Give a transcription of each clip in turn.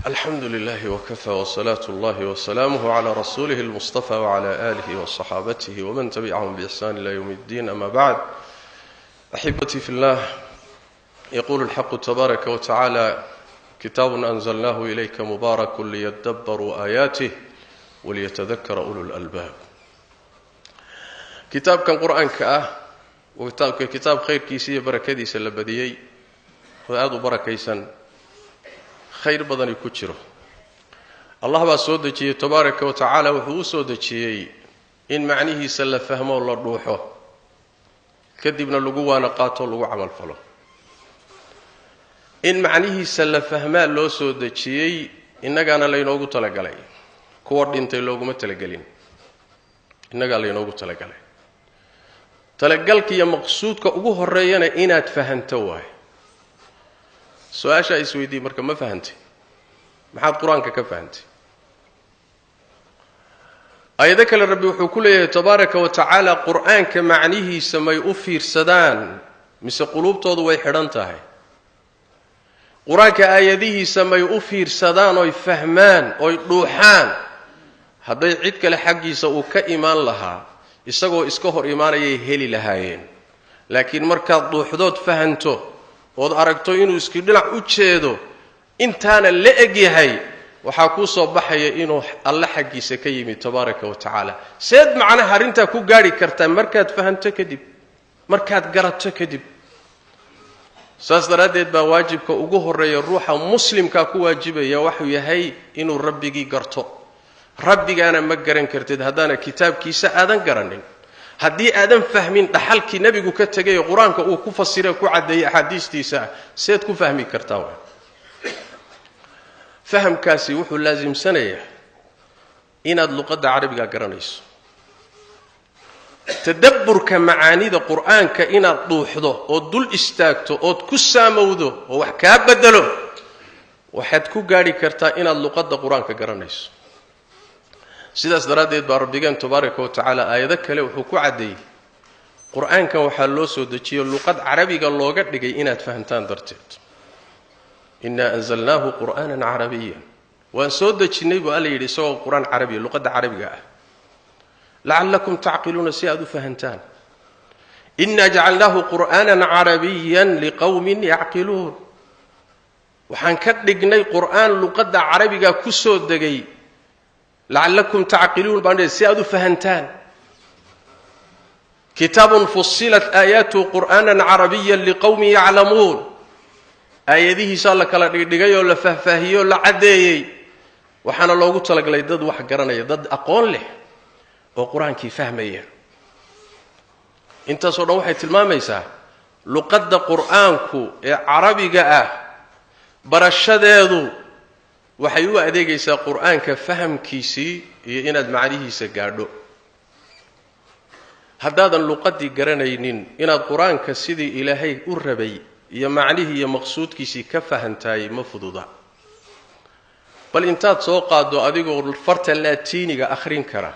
الحمد لله وكفى وصلاة الله وسلامه على رسوله المصطفى وعلى آله وصحابته ومن تبعهم بإحسان إلى يوم الدين. أما بعد، أحبتي في الله، يقول الحق تبارك وتعالى: كتاب أنزلناه إليك مبارك ليدبروا آياته وليتذكر أولو الألباب. كتاب كان قرآن وكتاب خير كيسية بركة سلبديي وآدو بركيسا خير بدني كجرو. الله با سو دجيه تبارك وتعالى وحو سو دجيه ان معنيه سلا فهمه ولا روحه كدبنا لوو وانا قاطو لوو عمل فلو in macnihiisa la fahmaa loo soo dajiyay innagana la inoogu talagalay kuwa dhintay looguma talagalin innaga la inoogu talagalay talagalka iyo maqsuudka ugu horeeyana inaad fahanto waay su'aasha isweydii marka ma fahantay maxaad quraanka ka fahantay ayada kale rabbi wuxuu ku leeyahay tabaaraka wa tacaala quraanka macnihiisa may u fiirsadaan mise qulubtoodu way xidhan tahay quraanka aayadihiisa may u fiirsadaan oo fahmaan oo dhuuxaan haday cid kale xaqiisa uu ka iimaan lahaa isagoo iska hor iimaanayay heli lahaayeen laakiin markaad dhuuxdood fahanto ood aragto inuu iska dhinac u jeedo intaana la egyahay waxa ku soo baxaya inuu alla xaqiisa ka yimi tabaaraka wa tacaala seed macnaha arinta ku gaari kartaa markaad fahanto kadib markaad garato kadib saas daraadeed baa waajibka ugu horeeya ruuxa muslimka ku waajibaya wuxuu yahay inuu rabbigi garto rabbigaana ma garan kartid hadana kitaabkiisa aadan garanin haddii aadan fahmin dhaxalkii nabigu ka tagay quraanka uu ku fasiray ku cadeeyay xadiistiisa seed ku fahmi kartaa fahamkaasi wuxuu laazimsanayaa inaad luqadda carabiga garanayso tadabburka macaanida quraanka inaad dhuuxdo oo dul istaagto oo ku saamowdo oo wax ka bedelo waxaad ku gaari kartaa inaad luqadda quraanka garanayso sidaas daraadeed baa rabbigan tabaaraka wa tacaala aayado kale wuxuu ku cadeeyay quraanka waxa loo soo dejiyay luqad carabiga looga dhigay inaad fahantaan darteed inna anzalnahu qur'aanan arabiyyan wa soo dejinay buu alla yiri soo quraan carabi luqadda carabiga ah la'allakum ta'qiluna si'adu fahantaan inna ja'alnahu qur'aanan arabiyyan liqaumin ya'qilun waxaan ka dhignay qur'aan luqadda carabiga ku soo degay لعلكم تعقلون بان سيادو فهمتان كتاب فصلت آياته قرآنا عربيا لقوم يعلمون آياته سأل كلا دغايو لا فهفاهيو لا عديي waxaana loogu talagalay dad wax garanaya dad aqoon leh oo quraanka fahmaya inta soo dhan waxay tilmaamaysaa luqadda quraanku ee carabiga ah barashadeedu waxay u adeegaysaa quraanka fahamkiisii iyo inaad macnihiisa gaadho haddaadan luqadii garanaynin inaad quraanka sidii ilaahay u rabay iyo macnihiisa iyo maqsuudkiisii ka fahantaay ma fududa bal intaad soo qaado adigoo farta laatiiniga akhrin kara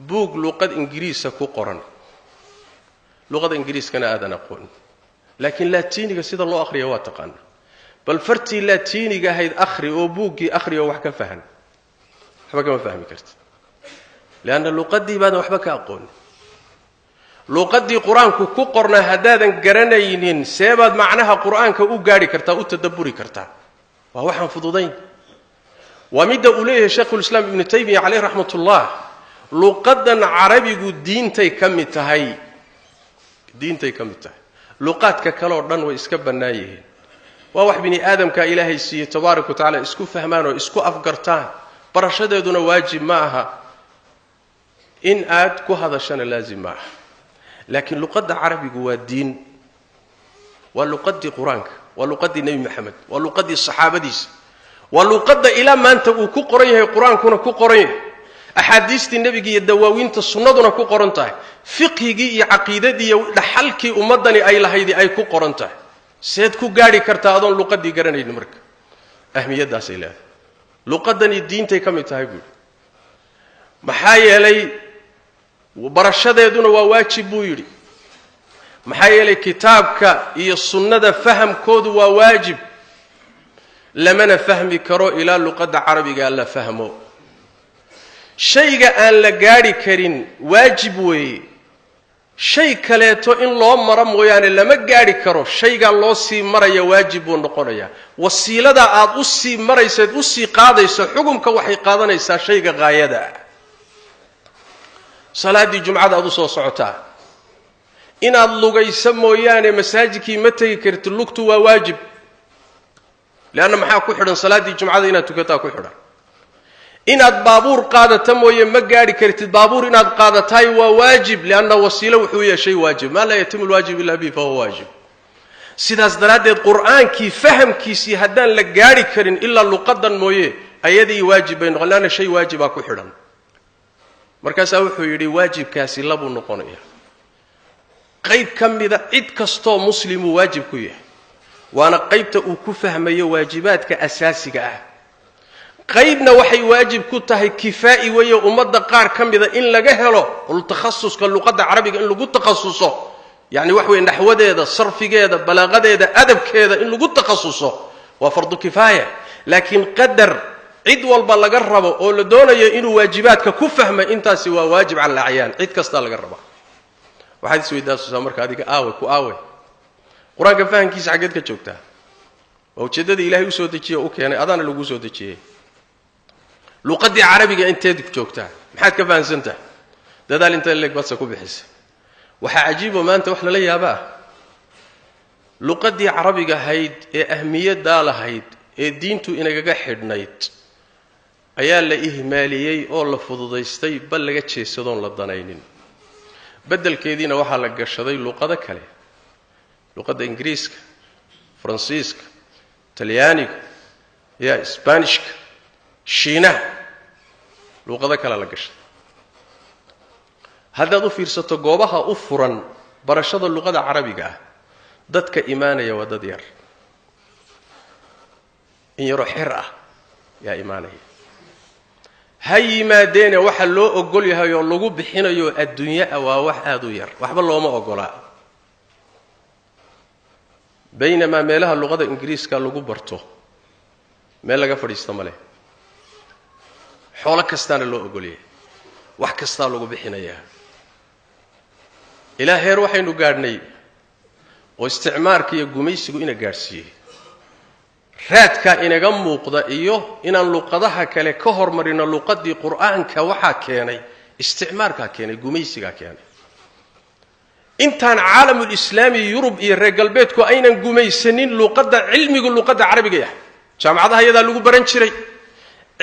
buug luqad ingiriisa ku qoran luqada ingiriiskana aadan aqoon laakiin laatiiniga sida loo akhriyo waa taqaan bal fartii laatiiniga ahayd akhri oo buuggii akhriyo wax ka fahan waxba kama fahmi kartid laana luqadii baadan waxba ka aqoon luqadii quraanku ku qorna hadaadan garanaynin seebaad macnaha quraanka u gaari kartaa u tadabburi kartaa waa waxaan fududayn wamida uleeyahay sheekhu islaam ibn taymiyyah alayhi rahmatullah luqadan carabigu diintay kamitahay luqadka kale oo dhan way iska banaayeen waa wax bini aadamka ilaahay siiyay tabaaraka taala isku fahmaan oo isku afgartaan barashadeeduna waajib ma aha in aad ku hadashana laazim ma aha laakiin luqadda carabigu waa diin waa luqadii quraanka waa luqadii nabi maxamed waa luqadii saxaabadiisa waa luqadda ila maanta uu ku qoran yahay quraankuna ku qoran yahay axaadiistii nabiga iyo dawaawinta sunnaduna ku qoran tahay fiqhigii iyo aqeedadii iyo dhaxalkii ummadani ay lahayd ay ku qoran tahay seed ku gaari kartaa adoon luqadii garanaynin marka ahmiyadaas ilaahay luqadani diintay kamid tahay buu maxaa yeelay barashadeeduna waa waajib buu yiri maxaa yeelay kitaabka iyo sunnada fahamkoodu waa waajib lamana fahmi karo ilaa luqadda carabiga la fahmo shayga aan la gaari karin waajib weeye shay kaleeto in loo maro mooyaane lama gaari karo shayga loo sii maraya waajib buu noqonayaa wasiilada aad u sii maraysid u sii qaadayso xukunka waxay qaadanaysaa shayga qaayada salaadii jumcada aad u soo socotaa inaad lugayso mooyaane masaajidkii ma tagi kartid lugtu waa waajib leanna maxaa ku xidhan salaadii jumcada inaad tukataa ku xidhan inaad baabuur qaadato mooye ma gaari kartid baabuur inaad qaadataay waa waajib leanna wasiilo wuxuu yeeshay waajib maa laa yatimu lwaajib illa bihi fahuwa waajib sidaas daraaddeed qur'aankii fahamkiisii haddaan la gaari karin ilaa luqadan mooye ayadii waajib bay noqon leanna shay waajibaa ku xidhan markaasaa wuxuu yidhi waajibkaasi labuu noqonaya qayb ka mida cid kastoo muslimuu waajib ku yahay waana qaybta uu ku fahmayo waajibaadka asaasiga ah qaybna waxay waajib ku tahay kifaa'i weeye ummadda qaar ka mida in laga helo takhasuska luqadda carabiga in lagu takhasuso yacni wax weeye naxwadeeda sarfigeeda balaaqadeeda adabkeeda in lagu takhasuso waa fardu kifaaya laakiin qadar cid walba laga rabo oo la doonayo inuu waajibaadka ku fahmay intaasi waa waajib cala acyaan cid kasta laga rabaa waxaad isweydaasusaa marka adiga aawe qur-aanka fahamkiisa xaggeed ka joogtaa waa ujeeddada ilaahay u soo dejiye u keenay adaana lagu soo dejiyey luqaddii carabiga inteed joogtaa maxaad ka fahamsantahay dadaal inta leeg badsa ku bixisa waxaa cajiiboo maanta wax lala yaaba ah luqaddii carabiga ahayd ee ahmiyaddaa lahayd ee diintu inagaga xidhnayd ayaa la ihmaaliyey oo la fududaystay bal laga jeesadoon la danaynin beddelkeediina waxaa la gashaday luqado kale luqadda ingiriiska faransiiska talyaaniga ya isbaanishka shiinaha luqado kale la gashay haddaad u fiirsato goobaha u furan barashada luqada carabiga ah dadka imaanaya waa dad yar in yaroo xer ah yaa imaanaya ha yimaadeene waxa loo ogol yahay oo lagu bixinayo adduunya waa wax aad u yar waxba looma ogolaa baynamaa meelaha luqada ingiriiska lagu barto meel laga fadhiista ma leh xoolo kastaana loo ogolyahay wax kastaa lagu bixinayaa ilaa heer waxaynu gaadhnay oo isticmaarka iyo gumaysigu ina gaadhsiiyey raadkaa inaga muuqda iyo inaan luqadaha kale ka hormarino luqadii qur'aanka waxaa keenay isticmaarkaa keenay gumaysigaa keenay intaan caalamulislaami yurub iyo reer galbeedku aynan gumaysanin luqadda cilmigu luqadda carabiga yahay jaamacadaha iyadaa lagu baran jiray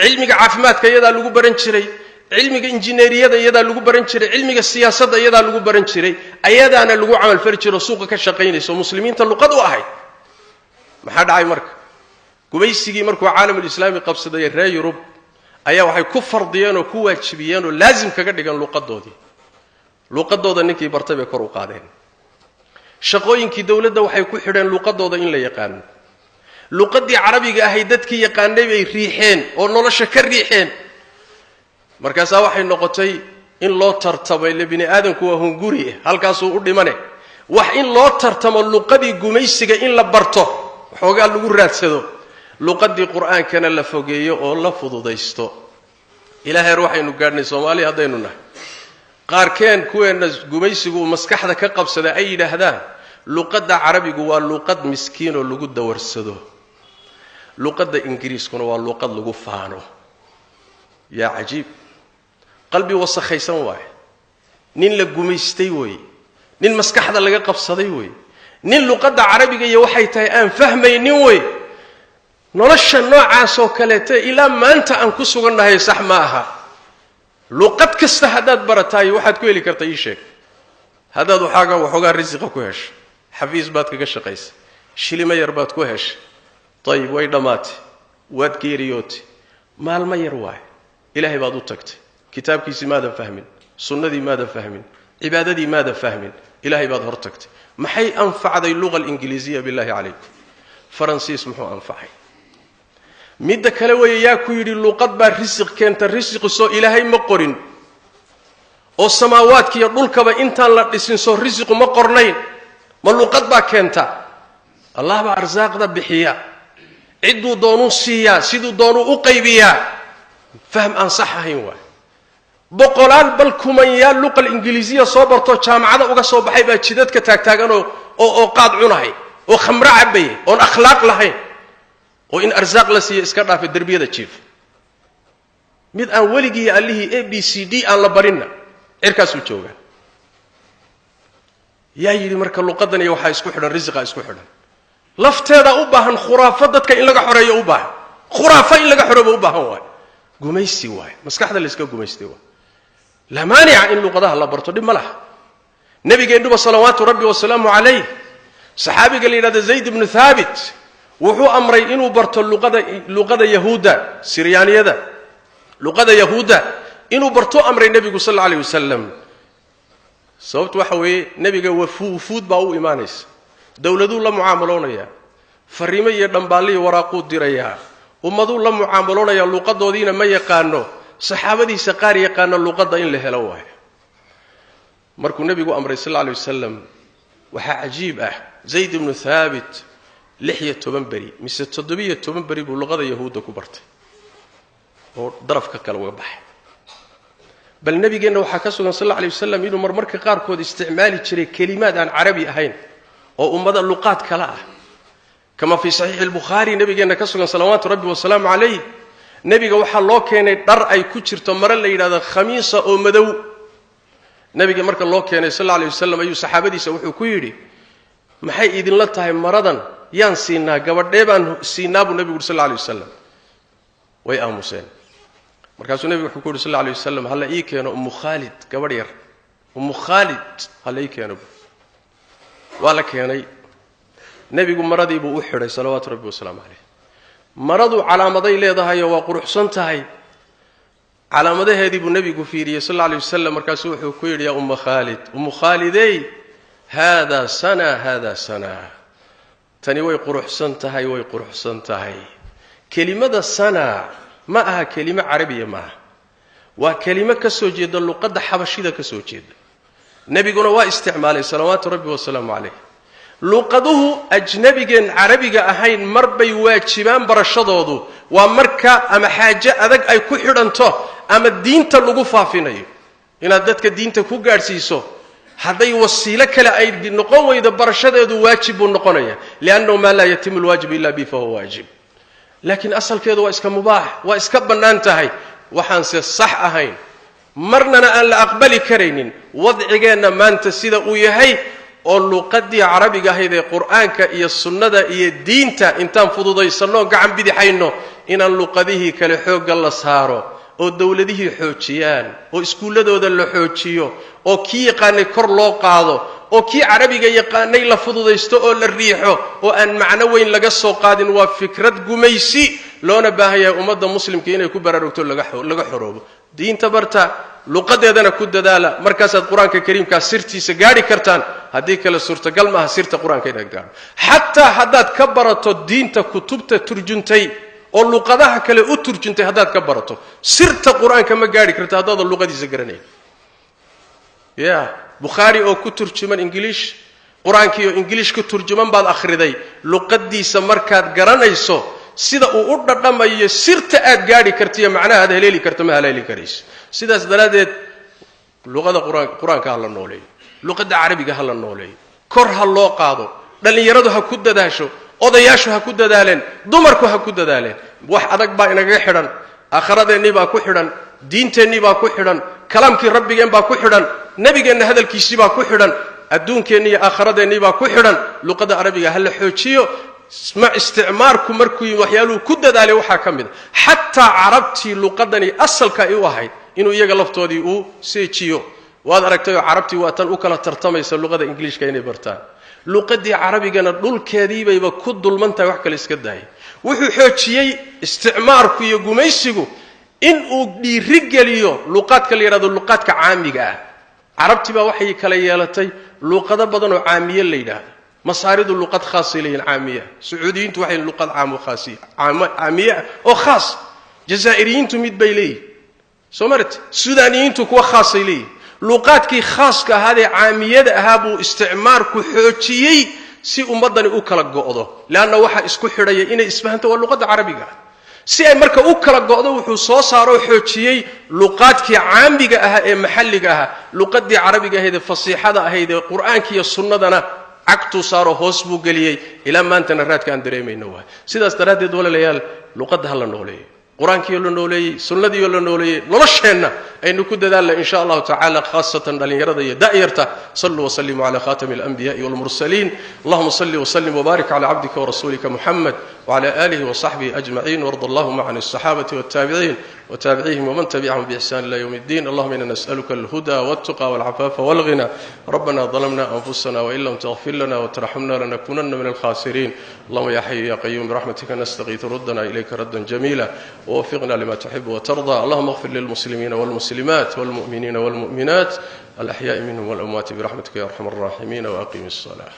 cilmiga caafimaadka iyadaa lagu baran jiray cilmiga injineeriyada iyadaa lagu baran jiray cilmiga siyaasadda iyadaa lagu baran jiray ayadaana lagu camalfali jiro suuqa ka shaqaynayso muslimiinta luqad u ahayd maxaa dhacay marka gumaysigii markuu caalamulislaami qabsaday reer yurub ayaa waxay ku fardiyeen oo ku waajibiyeen oo laazim kaga dhigan luqadooda ninkii bartay bay kor u qaadeen shaqooyinkii dawladda waxay ku xidheen luqadooda in la yaqaano luqadii carabiga ahay dadkii yaqaanay bay riixeen oo nolosha ka riixeen markaasaa waxay noqotay in loo tartamay le bini aadamku waa hunguri halkaasuu u dhimane wax in loo tartamo luqadii gumaysiga in la barto waxoogaa lagu raadsado luqadii qur'aankana la fogeeyo oo la fududaysto ilaa heer waxaynu gaadhnay soomaaliya haddaynu nahay qaarkeen kuweenna gumaysigu uu maskaxda ka qabsada ay yidhaahdaan luqadda carabigu waa luqad miskiinoo lagu dawarsado luqadda ingiriiskuna waa luqad lagu faano yaa cajiib qalbi wasakhaysan waaye nin la gumaystay weeye nin maskaxda laga qabsaday weeye nin luqadda carabiga iyo waxay tahay aan fahmaynin wey nolosha noocaasoo kaleeta ilaa maanta aan ku sugannahay sax ma aha luqad kasta haddaad barataay waxaad ku heli karta ii sheeg haddaad waxoogaa risiqa ku hesha xafiis baad kaga shaqaysa shilimo yar baad ku heshay ayib way dhammaatay waad geeriyootay maalmo yar waaye ilaahay baad u tagtay kitaabkiisii maadan fahmin sunnadii maadan fahmin cibaadadii maadan fahmin ilaahay baad hor tagtay maxay anfacday luqa alingiliisiya bilaahi calaykum faransiis muxuu anfacay midda kale weeye yaa ku yidhi luqad baa risiq keenta risiqisoo ilaahay ma qorin oo samaawaadkiiyo dhulkaba intaan la dhisin soo risiqu ma qornayn ma luqad baa keenta allah baa arsaaqda bixiya cidduu doonuu siiyaa siduu doonuu u qaybiyaa fahm aan sax ahayn waay boqolaal bal kumanyaal luqal ingiliisiya soo barto jaamacada uga soo baxay baa jidadka taagtaagan oo qaad cunahay oo khamro cabay oo akhlaaq lahayn oo in arsaaq la siiyo iska dhaafay darbiyada jiif mid aan weligii allihii ABCD aan la barinna cirkaas uu jooga yaa yiri marka luqadan iyo waxa isku xidhan risqa isku xidhan lafteeda u baahan khuraafa dadka in laga xoreeyo u baahan khuraafa in laga xoreeyo u baahan waay gumaysi waay maskaxda la iska gumaystay waay la maani'a in luqadaha la barto dib malaha nabigeenu salawaatu rabbi wa salaamu alayhi saxaabiga leeyada Zayd ibn Thabit wuxuu amray inuu barto luqada yahuuda siryaaniyada luqada yahuuda inuu barto amray nabigu sallallahu alayhi wasallam sababtu waxa weeye nabiga wafuud baa u iimaanaysa dawladu la muaamaloonaya fariimo iyo dhambaaliyo waraaqo diraya ummadu la muaamaloonaya luqadoodiina ma yaqaano saxaabadiisa qaar yaqaano luqada in la helo waay markuu nabigu amray sallallahu alayhi wasallam waxa ajiib ah Zayd ibn Thabit 16 bari mise 17 bari buu luqada yahuuda ku bartay oo darafka kala uga baxay bal nabigeena waxa ka sugan sallallahu alayhi wasallam inuu marmarka qaar kood isticmaali jiray kalimaad aan carabi ahayn oo ummada luqad kala ah kama fi sahih al-bukhari nabigeena ka sugan salawaatu rabbi wa salaamu alayhi nabiga waxa loo keenay dhar ay ku jirto mara la yiraahdo khamiisa oo madow nabiga marka loo keenay sallallahu alayhi wasallam ayuu saxaabadiisa wuxuu ku yiri maxay idin la tahay maradan yaan siinaa gabadhee baan siinaa buu nabigu sallallahu alayhi wasallam way aamuseen markaasuu nabigu wuxuu ku yiri sallallahu alayhi wasallam hal ii keeno Khalid gabadh yar Khalid hal ii keeno wala keenay nabigu maradii buu u xiray salawaatu rabbi wa salaamu alayhi maradu calaamaday leedahay waa quruxsan tahay calaamadaheedii buu nabigu fiiriyay sallallahu alayhi wasallam markaasuu wuxuu ku yiri ya Khalid Khalidey hada sana tani way quruxsan tahay kelimada sana ma aha kelimo carabiya ma waa kelimo ka soo jeeda luqadda xabashida ka soo jeeda nabiguna waa isticmaalay salawaatu rabbi wa salaamu alayhi luqaduhu ajnabigan carabiga ahayn marbay waajibaan barashadoodu waa marka ama xaaje adag ay ku xidhanto ama diinta lagu faafinayo inaad dadka diinta ku gaarsiiso haday wasiilo kale ay noqon weydo barashadeedu waajib uu noqonaya lianno ma la yatimu alwajib illa bi fa huwa wajib laakiin asalkeedu waa iska mubaax waa iska banaan tahay waxaan se sax ahayn marnana aan la aqbali kareynin wadcigeena maanta sida uu yahay oo luqadii carabiga ahayd ee quraanka iyo sunnada iyo diinta intaan fududaysano gacan bidixayno inaan luqadihii kale xoog la saaro oo dawladihii xoojiyaan oo iskuuladooda la xoojiyo oo kii yaqaanay kor loo qaado oo kii carabiga yaqaanay la fududaysto oo la riixo oo aan macno weyn laga soo qaadin waa fikrad gumaysi loona baahayaa ummadda muslimka inay ku baraarugto laga xoroobo diinta barta luqadeedana ku dadaala markaasaad quraanka kariimka sirtiisa gaari kartaan haddii kale suurtagal ma aha sirta quraanka inaad gaaro xataa haddaad ka barato diinta kutubta turjuntay oo luqadaha kale u turjuntay haddaad ka barato sirta quraanka ma gaari karto haddaad luqadiisa garanay bukhari oo ku turjuman english quraankiyo english ku turjuman baad akhriday luqadiisa markaad garanayso sida uu u dhadhamayo sirta aad gaari kartiyo macnaha aad heleeli karto ma heleeli karayso sidaas daraadeed luqada quraanka la nooleeyo luqada carabiga la nooleeyo kor ha loo qaado dhalinyaradu ha ku dadaasho odayaashu ha ku dadaaleen dumarku ha ku dadaaleen wax adag baa inaga xidhan akhiradeennii baa ku xidhan diinteennii baa ku xidhan kalaamkii rabbigeen baa ku xidhan nabigeenna hadalkiisii baa ku xidhan adduunkeenni iyo akhiradeennii baa ku xidhan luqada carabiga ha la xoojiyo ma isticmaarku markuu waxyaaluhu ku dadaalay waxa ka mid xataa carabtii luqadani asalka ay u ahayd inuu iyaga laftoodii uu seejiyo waad aragtay carabtii waa tan u kala tartamaysa luqada ingiliishka inay bartaan luqadii carabigana dhulkeedii bayba ku dulmantahay wax kale iska daayay wuxuu xoojiyay isticmaarku iyo gumaysigu in uu dhiiri geliyo luqadka la yiraahdo luqadka caamiga ah carabtii baa waxay kala yeelatay luqado badan oo caamiye la yiraahdo masaaridu luqad khaas ilayhin caamiya sacuudiyiintu waxay luqad caam oo khaasiya caamiya oo khaas jazaa'iriyiintu mid bay leeyihiin soomalit suudaaniyiintu kuwa khaas ay leeyihiin luqadkii khaaska ahaadee caamiyada ahaa buu isticmaarku xoojiyay si ummadani u kala go'do laana waxa isku xidhaya inay isfahanto waa luqadda carabiga si ay marka u kala go'do wuxuu soo saaro xoojiyay luqadkii caamiga ah ee maxalliga ah luqadii carabiga ahayd fasiixada ahayd quraanka iyo sunnadana cagtu saaro hoos buu galiyay ila maantana raadka aan dareemayno waa sidaas daraadeed walaalayaal luqadda hal nooleeyay quraankiyo la nooleeyay sunnadiyo la nooleeyay nolosheenna aynu ku dadaalna insha Allah ta'ala khaasatan dhalinyarada iyo da'yarta sallu wa sallimu ala khatamil anbiya'i wal mursalin allahumma salli wa sallim wa barik ala 'abdika wa rasulika muhammad wa ala alihi wa sahbihi ajma'in warḍallahu ma'an as-sahabati wat tabi'in wa tabi'ihim wa man tabi'ahum bi ihsan ila yawmiddin allahumma inna nas'aluka al-huda wat-tuqa wal-'afafa wal-ghina rabbana dhalamna anfusana wa illam taghfir lana wa tarhamna lanakunanna min al-khasirin allahumma ya hayyu ya qayyum bi rahmatika nastaghithu raddana ilayka raddan jamila ووفقنا لما تحب وترضى اللهم اغفر للمسلمين والمسلمات والمؤمنين والمؤمنات الأحياء منهم والأموات برحمتك يا أرحم الراحمين وأقم الصلاة